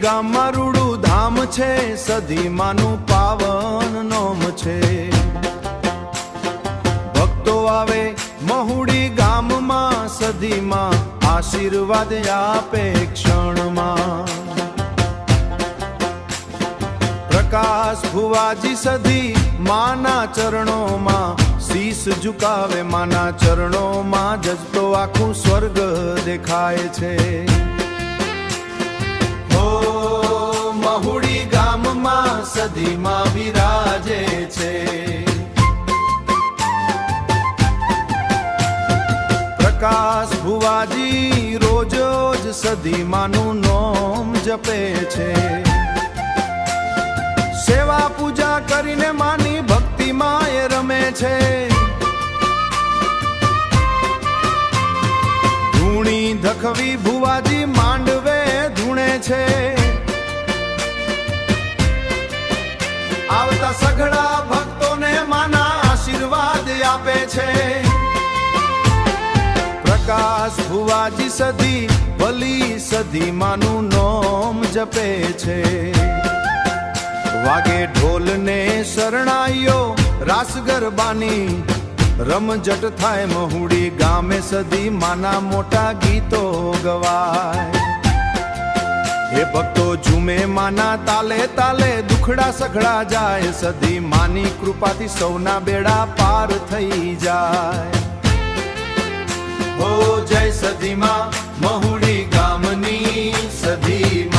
ગામમાં રૂડું ધામ છે, સધીમાનું પાવન નોમ છે। ભક્તો આવે મહુડી ગામમાં, સધીમાં આશીર્વાદ આપે ક્ષણમાં। પ્રકાશ ભુવાજી સધી માના ચરણોમાં, શીશ ઝુકાવે માના ચરણોમાં, જજતો આખું સ્વર્ગ દેખાય છે। હો મહુડી ગામમાં સધીમાં બિરાજે છે। પ્રકાશ ભુવાજી રોજ રોજ સધીમાનું નોમ જપે છે। સેવા પૂજા કરીને માની ભક્તિમાં એ રમે છે। ધૂણી ધખવી ભુવાજી માંડવે ધૂણે છે। આવતા સઘળા ભક્તોને માના આશીર્વાદ આપે છે। પ્રકાશ ભુવાજી સધી ભલી સધીમાનું નોમ જપે છે। વાગે ઢોલ ને શરણાઈઓ રાસ ગરબાની, રમઝટ થાય મહુડી ગામે, સધી માના મોટા ગીતો ગવાય। હે ભક્તો ઝૂમે માના તાલે તાલે, દુખડા સઘળા જાય, સધી માની કૃપાથી સૌના બેડા પાર થઈ જાય। હો જય સધીમાં મહુડી ગામની સધી